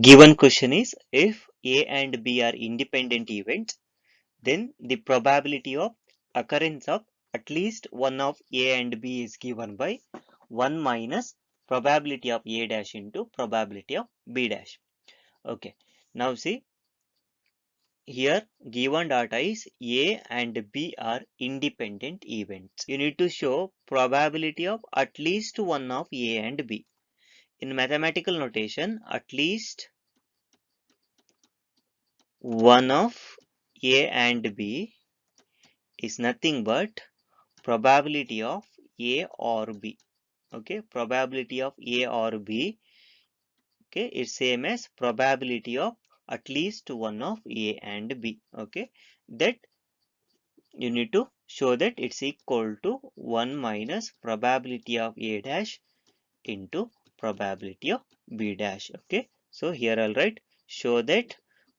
Given question is, if A and B are independent events, then the probability of occurrence of at least one of A and B is given by 1 minus probability of A dash into probability of B dash. Okay. Now see, here given data is A and B are independent events. You need to show probability of at least one of A and B. In mathematical notation, at least one of A and B is nothing but probability of A or B. Okay, probability of A or B, okay, is same as probability of at least one of A and B. Okay, that you need to show that it's equal to 1 minus probability of A dash into probability of B dash. Okay, so here I'll write, show that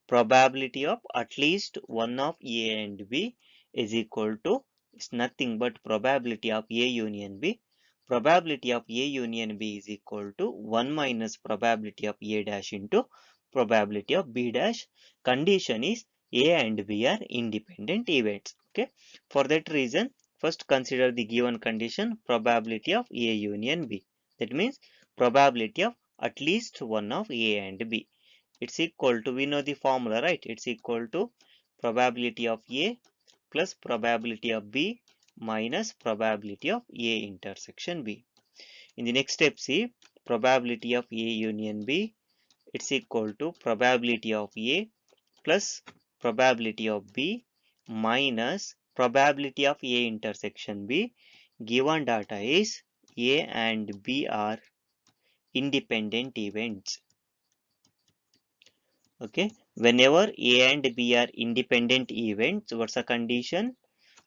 probability of at least one of A and B is equal to, it's nothing but probability of A union B. Probability of A union B is equal to 1 minus probability of A dash into probability of B dash. Condition is A and B are independent events. Okay, for that reason, first consider the given condition, probability of A union B. That means probability of at least one of A and B. It's equal to, we know the formula, right? It's equal to probability of A plus probability of B minus probability of A intersection B. In the next step, see, probability of A union B, it's equal to probability of A plus probability of B minus probability of A intersection B. Given data is A and B are independent events. Okay, whenever A and B are independent events, what's the condition?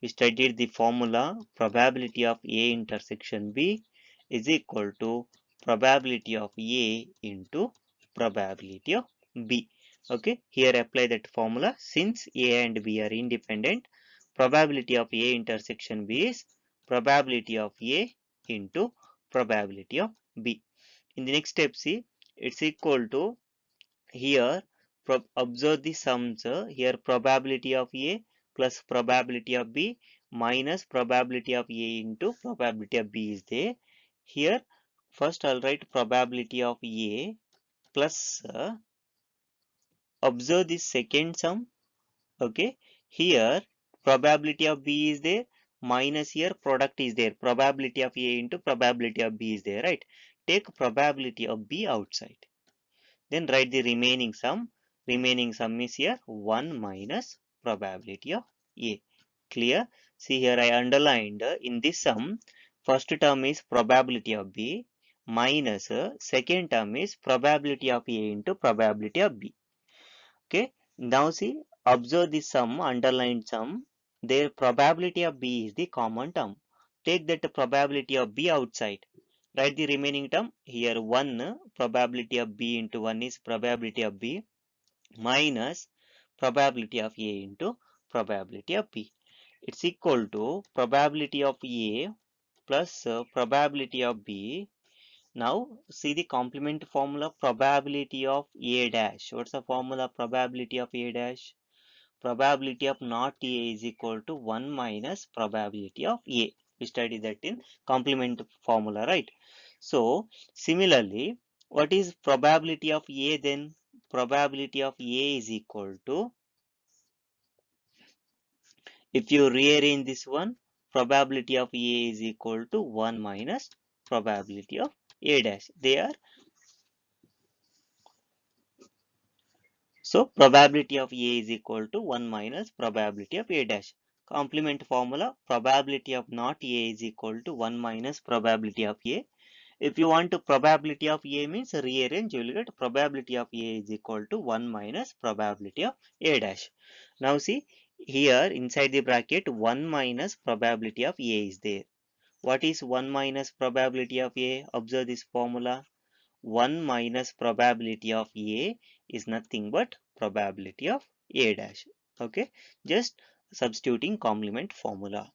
We studied the formula, probability of A intersection B is equal to probability of A into probability of B. Okay, here apply that formula. Since A and B are independent, probability of A intersection B is probability of A into probability of B. In the next step, see, it's equal to, here observe the sums, here probability of A plus probability of B minus probability of A into probability of B is there. Here first I'll write probability of A plus, observe the second sum. Okay, here probability of B is there minus here product is there, probability of A into probability of B is there, right? Take probability of B outside. Then write the remaining sum. Remaining sum is here 1 minus probability of A. Clear? See here I underlined, in this sum, first term is probability of B minus, second term is probability of A into probability of B. Okay. Now see, observe the sum, underlined sum. Their probability of B is the common term. Take that probability of B outside. Write the remaining term. Here 1 probability of B into 1 is probability of B minus probability of A into probability of B. It's equal to probability of A plus, probability of B. Now see the complement formula, probability of A dash. What's the formula? Probability of A dash. Probability of not A is equal to 1 minus probability of A. We studied that in complement formula, right? So similarly, what is probability of A then? Probability of A is equal to, if you rearrange this one, probability of A is equal to 1 minus probability of A dash. They are, so probability of A is equal to 1 minus probability of A dash. Complement formula, probability of not A is equal to 1 minus probability of A. If you want to probability of A means rearrange, you will get probability of A is equal to 1 minus probability of A dash. Now see, here inside the bracket 1 minus probability of A is there. What is 1 minus probability of A? Observe this formula. 1 minus probability of A is nothing but probability of A dash. Okay, just substituting complement formula.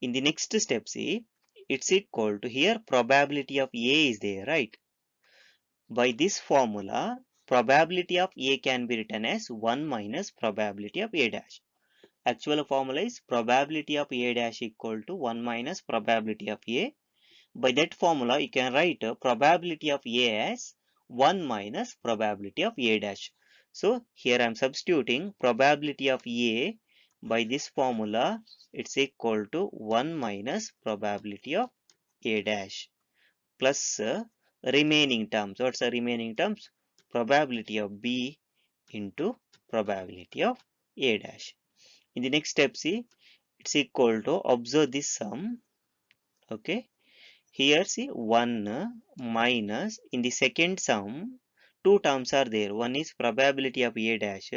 In the next step, see, it's equal to, here probability of A is there, right? By this formula, probability of A can be written as 1 minus probability of A dash. Actual formula is probability of A dash equal to 1 minus probability of A. By that formula, you can write probability of A as 1 minus probability of A dash. So here I am substituting probability of A by this formula. It's equal to 1 minus probability of A dash plus remaining terms. What's the remaining terms? Probability of B into probability of A dash. In the next step, see, it's equal to, observe this sum. Okay. Here see 1 minus, in the second sum, two terms are there. One is probability of A dash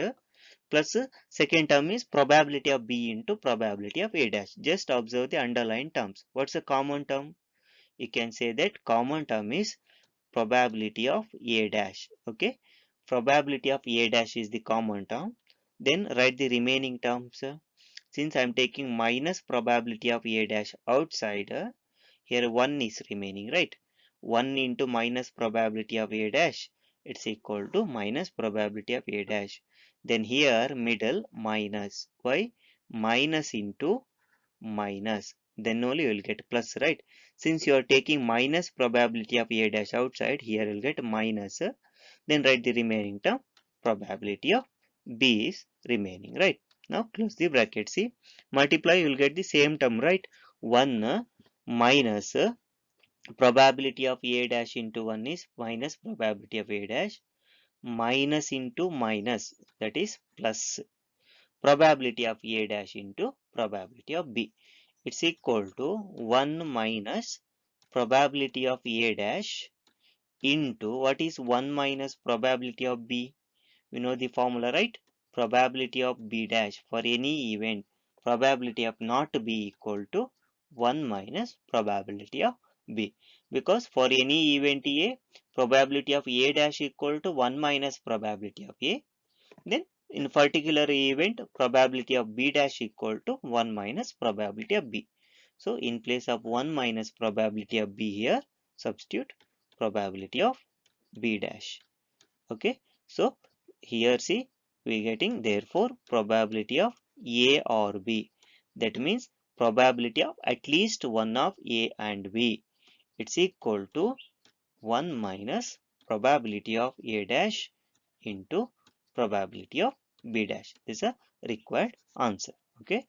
plus second term is probability of B into probability of A dash. Just observe the underlying terms. What's the common term? You can say that common term is probability of A dash. Okay. Probability of A dash is the common term. Then write the remaining terms. Since I am taking minus probability of A dash outside, here 1 is remaining, right? 1 into minus probability of A dash, it's equal to minus probability of A dash. Then here middle minus. Why? Minus into minus. Then only you will get plus, right? Since you are taking minus probability of A dash outside, here you will get minus. Then write the remaining term. Probability of B is remaining, right? Now close the bracket. See, multiply, you will get the same term, right? 1 minus probability of A dash into 1 is minus probability of A dash, minus into minus, that is plus probability of A dash into probability of B. It's equal to 1 minus probability of A dash into, what is 1 minus probability of B? We know the formula, right? Probability of B dash for any event, probability of not B equal to 1 minus probability of B. Because for any event A, probability of A dash equal to 1 minus probability of A. Then in particular event, probability of B dash equal to 1 minus probability of B. So in place of 1 minus probability of B here, substitute probability of B dash. Okay. So here see, we getting therefore probability of A or B. That means probability of at least one of A and B. It's equal to 1 minus probability of A dash into probability of B dash. This is a required answer. Okay.